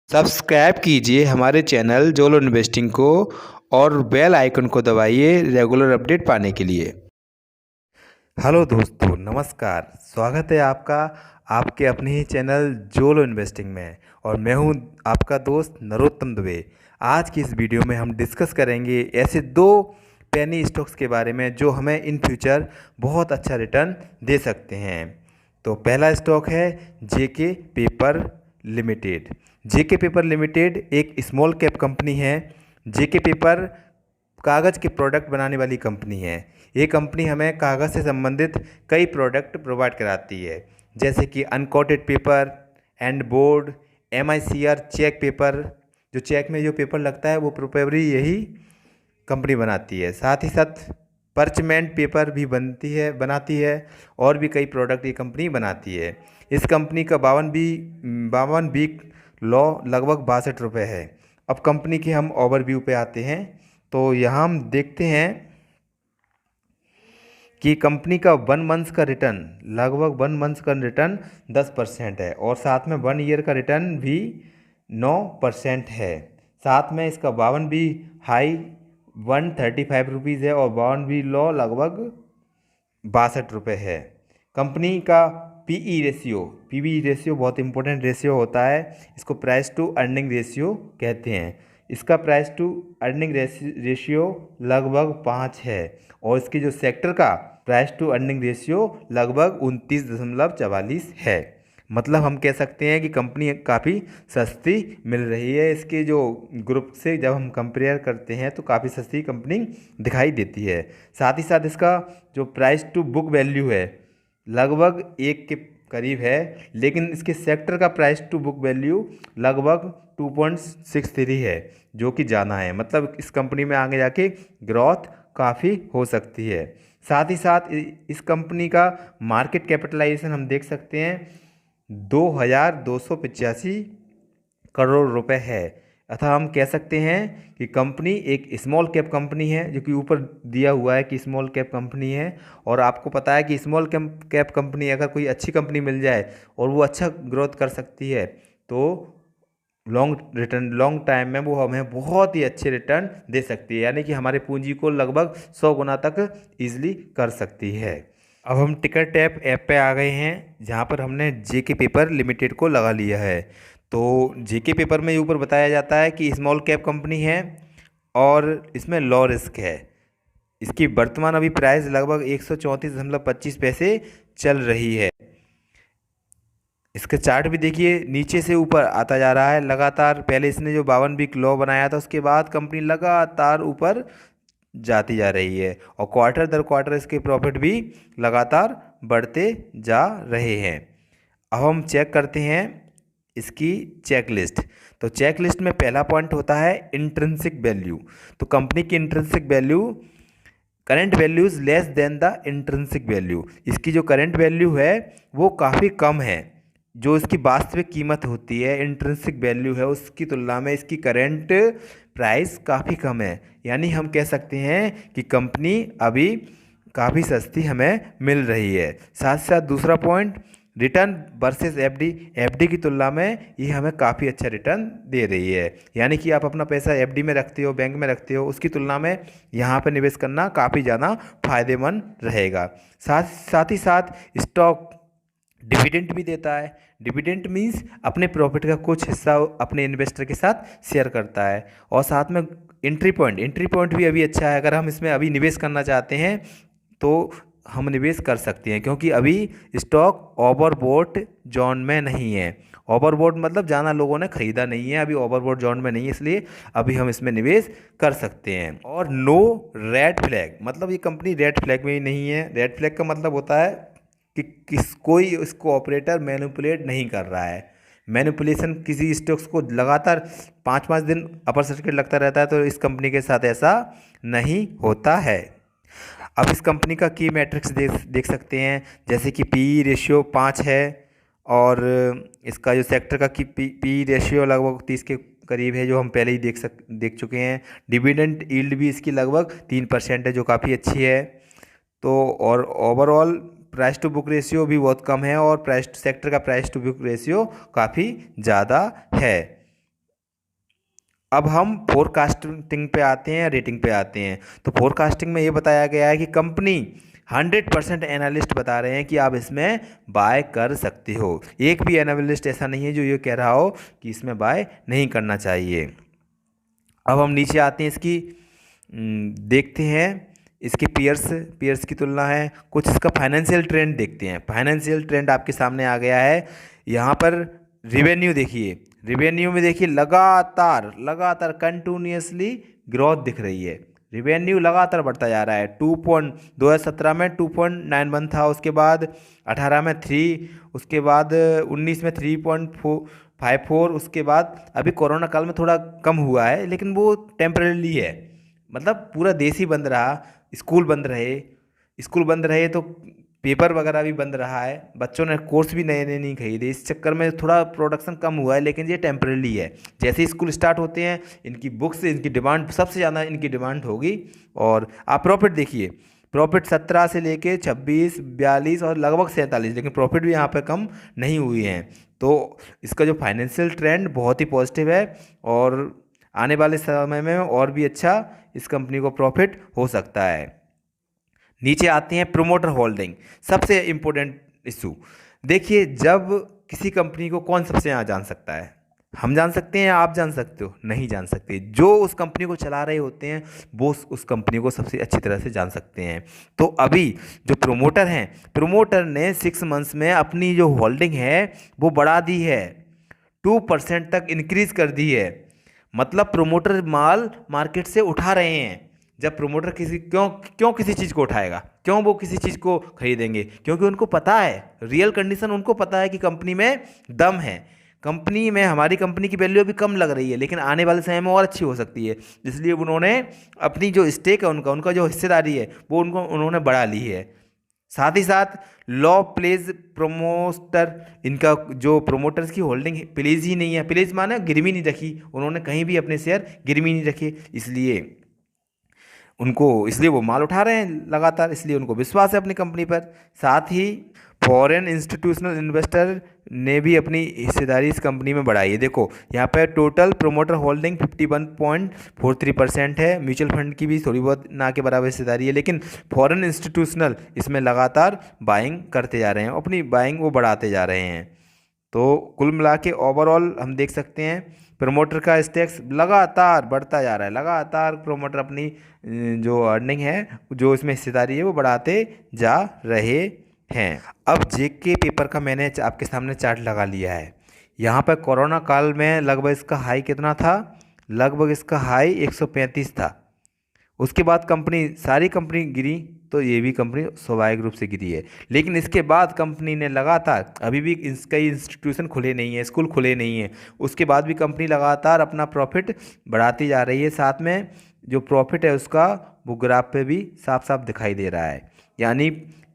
Subscribe कीजिए हमारे channel जोलो investing को और बेल आइकन को दबाइए रेगुलर अपडेट पाने के लिए। हेलो दोस्तों, नमस्कार। स्वागत है आपका आपके अपने ही चैनल जोलो इन्वेस्टिंग में। और मैं हूं आपका दोस्त नरोत्तम दुबे। आज की इस वीडियो में हम डिस्कस करेंगे ऐसे दो पेनी स्टॉक्स के बारे में जो हमें इन फ्यूचर बहुत अच्छा रिटर्न दे सकते हैं। तो पहला स्टॉक है जेके पेपर लिमिटेड। जेके पेपर लिमिटेड एक स्मॉल कैप कंपनी है। जेके पेपर कागज़ के प्रोडक्ट बनाने वाली कंपनी है। ये कंपनी हमें कागज़ से संबंधित कई प्रोडक्ट प्रोवाइड कराती है, जैसे कि uncoated paper, and board, MICR cheque paper. जो चेक में जो पेपर लगता है वो प्रोपेबरी यही कंपनी बनाती है। साथ ही साथ पर्चमेंट पेपर भी बनाती है और भी कई प्रोडक्ट ये कंपनी बनाती है। इस कंपनी का 52 वीक लॉ लगभग 62 रुपये है। अब कंपनी के हम ओवरव्यू पे आते हैं। तो यहाँ हम देखते हैं कि कंपनी का 1 मंथ का रिटर्न लगभग 1 मंथ का रिटर्न 10% है और साथ में 1 ईयर का रिटर्न भी 9% है। साथ में इसका 52 हाई 135 रुपीज़ है और 52 लो लगभग 62 रुपये है। कंपनी का PE रेशियो बहुत इंपॉर्टेंट रेशियो होता है। इसको प्राइस टू अर्निंग रेशियो कहते हैं। इसका प्राइस टू अर्निंग रेशियो लगभग 5 है और इसकी जो सेक्टर का प्राइस टू अर्निंग रेशियो लगभग 29.44 है। मतलब हम कह सकते हैं कि कंपनी काफ़ी सस्ती मिल रही है। इसके जो ग्रुप से जब हम कंपेयर करते हैं तो काफ़ी सस्ती कंपनी दिखाई देती है। साथ ही साथ इसका जो प्राइस टू बुक वैल्यू है लगभग 1 के करीब है, लेकिन इसके सेक्टर का प्राइस टू बुक वैल्यू लगभग 2.63 है, जो कि ज़्यादा है। मतलब इस कंपनी में आगे जाके ग्रोथ काफ़ी हो सकती है। साथ ही साथ इस कंपनी का मार्केट कैपिटलाइजेशन हम देख सकते हैं 2285 करोड़ रुपए है। अतः हम कह सकते हैं कि कंपनी एक स्मॉल कैप कंपनी है, जो कि ऊपर दिया हुआ है कि स्मॉल कैप कंपनी है। और आपको पता है कि स्मॉल कैप कंपनी अगर कोई अच्छी कंपनी मिल जाए और वो अच्छा ग्रोथ कर सकती है तो लॉन्ग टाइम में वो हमें बहुत ही अच्छे रिटर्न दे सकती है, यानी कि हमारे पूंजी को लगभग 100 गुना तक ईजिली कर सकती है। अब हम टिकट ऐप पे आ गए हैं, जहाँ पर हमने जेके पेपर लिमिटेड को लगा लिया है। तो जेके पेपर में ऊपर बताया जाता है कि स्मॉल कैप कंपनी है और इसमें लो रिस्क है। इसकी वर्तमान अभी प्राइस लगभग 134.25 चल रही है। इसका चार्ट भी देखिए, नीचे से ऊपर आता जा रहा है लगातार। पहले इसने जो 52 वीक लो बनाया था, उसके बाद कंपनी लगातार ऊपर जाती जा रही है और क्वार्टर दर क्वार्टर इसके प्रॉफिट भी लगातार बढ़ते जा रहे हैं। अब हम चेक करते हैं इसकी चेक लिस्ट। तो चेक लिस्ट में पहला पॉइंट होता है इंट्रिंसिक वैल्यू। तो कंपनी की intrinsic value current value is less than the intrinsic value. इसकी जो करंट वैल्यू है वो काफ़ी कम है। जो इसकी वास्तविक कीमत होती है, इंट्रिंसिक वैल्यू है, उसकी तुलना में इसकी करंट प्राइस काफ़ी कम है। यानी हम कह सकते हैं कि कंपनी अभी काफ़ी सस्ती हमें मिल रही है। साथ साथ दूसरा पॉइंट, रिटर्न वर्सेस एफडी की तुलना में ये हमें काफ़ी अच्छा रिटर्न दे रही है। यानी कि आप अपना पैसा एफडी में रखते हो, बैंक में रखते हो, उसकी तुलना में यहाँ पर निवेश करना काफ़ी ज़्यादा फायदेमंद रहेगा। साथ ही साथ स्टॉक डिविडेंड भी देता है। डिविडेंड मीन्स अपने प्रॉफिट का कुछ हिस्सा अपने इन्वेस्टर के साथ शेयर करता है। और साथ में एंट्री पॉइंट भी अभी अच्छा है। अगर हम इसमें अभी निवेश करना चाहते हैं तो हम निवेश कर सकते हैं, क्योंकि अभी स्टॉक ओवरबॉट जोन में नहीं है। ओवरबॉट मतलब ज़्यादा लोगों ने खरीदा नहीं है, अभी ओवरबॉट जोन में नहीं है, इसलिए अभी हम इसमें निवेश कर सकते हैं। और नो रेड फ्लैग, मतलब ये कंपनी रेड फ्लैग में ही नहीं है। रेड फ्लैग का मतलब होता है कि कोई इसको ऑपरेटर मैनिपुलेट नहीं कर रहा है। मैनिपुलेशन किसी स्टॉक्स को लगातार 5-5 दिन अपर सर्किट लगता रहता है, तो इस कंपनी के साथ ऐसा नहीं होता है। अब इस कंपनी का की मैट्रिक्स देख सकते हैं, जैसे कि PE रेशियो 5 है और इसका जो सेक्टर का PE रेशियो लगभग 30 के करीब है, जो हम पहले ही देख चुके हैं। डिविडेंड यील्ड भी इसकी लगभग 3% है, जो काफ़ी अच्छी है। तो और overall price to book ratio भी बहुत कम है और प्राइस सेक्टर का प्राइस टू बुक रेशियो काफ़ी ज़्यादा है। अब हम फोरकास्टिंग पे आते हैं, रेटिंग पे आते हैं। तो फोरकास्टिंग में ये बताया गया है कि कंपनी 100% एनालिस्ट बता रहे हैं कि आप इसमें बाय कर सकते हो। एक भी एनालिस्ट ऐसा नहीं है जो ये कह रहा हो कि इसमें बाय नहीं करना चाहिए। अब हम नीचे आते हैं, इसकी देखते हैं इसके पीयर्स की तुलना है, कुछ इसका फाइनेंशियल ट्रेंड देखते हैं। फाइनेंशियल ट्रेंड आपके सामने आ गया है। यहाँ पर रिवेन्यू देखिए, रिवेन्यू में देखिए लगातार कंटिन्यूसली ग्रोथ दिख रही है। रिवेन्यू लगातार बढ़ता जा रहा है। 2017 में 2.91 था, उसके बाद 18 में 3, उसके बाद 19 में 3.54, उसके बाद अभी कोरोना काल में थोड़ा कम हुआ है, लेकिन वो टेम्परेली है। मतलब पूरा देश ही बंद रहा, स्कूल बंद रहे तो पेपर वगैरह भी बंद रहा है, बच्चों ने कोर्स भी नए नए नहीं खरीदे, इस चक्कर में थोड़ा प्रोडक्शन कम हुआ है, लेकिन ये टेम्परेरी है। जैसे ही स्कूल स्टार्ट होते हैं इनकी बुक्स, इनकी डिमांड सबसे ज़्यादा इनकी डिमांड होगी। और आप प्रॉफिट देखिए, प्रॉफिट 17 से लेके 26, 42 और लगभग 47, लेकिन प्रॉफिट भी यहाँ पे कम नहीं हुई हैं। तो इसका जो फाइनेंशियल ट्रेंड बहुत ही पॉजिटिव है और आने वाले समय में और भी अच्छा इस कंपनी को प्रॉफिट हो सकता है। नीचे आते हैं प्रोमोटर होल्डिंग, सबसे इम्पोर्टेंट इशू। देखिए, जब किसी कंपनी को कौन सबसे ज़्यादा जान सकता है? हम जान सकते हैं, आप जान सकते हो? नहीं जान सकते। जो उस कंपनी को चला रहे होते हैं वो उस कंपनी को सबसे अच्छी तरह से जान सकते हैं। तो अभी जो प्रोमोटर हैं, प्रोमोटर ने 6 मंथ्स में अपनी जो होल्डिंग है वो बढ़ा दी है, 2% तक इंक्रीज कर दी है। मतलब प्रोमोटर माल मार्केट से उठा रहे हैं। जब प्रोमोटर क्यों किसी चीज़ को उठाएगा, क्यों वो किसी चीज़ को खरीदेंगे? क्योंकि उनको पता है, रियल कंडीशन उनको पता है कि कंपनी में दम है, कंपनी में हमारी कंपनी की वैल्यू अभी कम लग रही है, लेकिन आने वाले समय में और अच्छी हो सकती है। इसलिए उन्होंने अपनी जो स्टेक है उनका जो हिस्सेदारी है वो उन्होंने बढ़ा ली है। साथ ही साथ लॉ प्लेज प्रोमोटर, इनका जो प्रोमोटर्स की होल्डिंग प्लेज ही नहीं है, प्लेज माने गिरवी नहीं रखी, उन्होंने कहीं भी अपने शेयर गिरवी नहीं रखे, इसलिए वो माल उठा रहे हैं लगातार, इसलिए उनको विश्वास है अपनी कंपनी पर। साथ ही फॉरेन इंस्टीट्यूशनल इन्वेस्टर ने भी अपनी हिस्सेदारी इस कंपनी में बढ़ाई है। देखो यहाँ पे टोटल प्रोमोटर होल्डिंग 51.43% है, म्यूचुअल फंड की भी थोड़ी बहुत ना के बराबर हिस्सेदारी है, लेकिन फॉरेन इंस्टीट्यूशनल इसमें लगातार बाइंग करते जा रहे हैं, अपनी बाइंग वो बढ़ाते जा रहे हैं। तो कुल मिला के ओवरऑल हम देख सकते हैं प्रमोटर का स्टेक्स लगातार बढ़ता जा रहा है, लगातार प्रमोटर अपनी जो अर्निंग है, जो इसमें हिस्सेदारी है वो बढ़ाते जा रहे हैं। अब जेके पेपर का मैंने आपके सामने चार्ट लगा लिया है। यहाँ पर कोरोना काल में लगभग इसका हाई कितना था? लगभग इसका हाई 135 था। उसके बाद सारी कंपनी गिरी, तो ये भी कंपनी स्वाभाविक रूप से गिरी है। लेकिन इसके बाद कंपनी ने लगातार, अभी भी कई इंस्टीट्यूशन खुले नहीं है, स्कूल खुले नहीं है, उसके बाद भी कंपनी लगातार अपना प्रॉफिट बढ़ाती जा रही है। साथ में जो प्रॉफिट है उसका वो ग्राफ पे भी साफ साफ दिखाई दे रहा है, यानी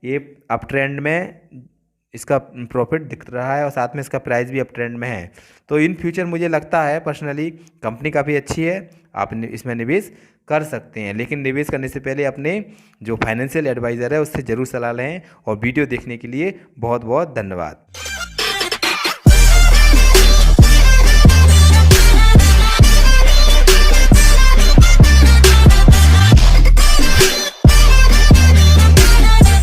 ये अप ट्रेंड में इसका प्रॉफिट दिख रहा है और साथ में इसका प्राइस भी अप ट्रेंड में है। तो इन फ्यूचर मुझे लगता है पर्सनली कंपनी काफ़ी अच्छी है, आप इसमें निवेश कर सकते हैं। लेकिन निवेश करने से पहले अपने जो फाइनेंशियल एडवाइज़र है उससे ज़रूर सलाह लें। और वीडियो देखने के लिए बहुत बहुत धन्यवाद।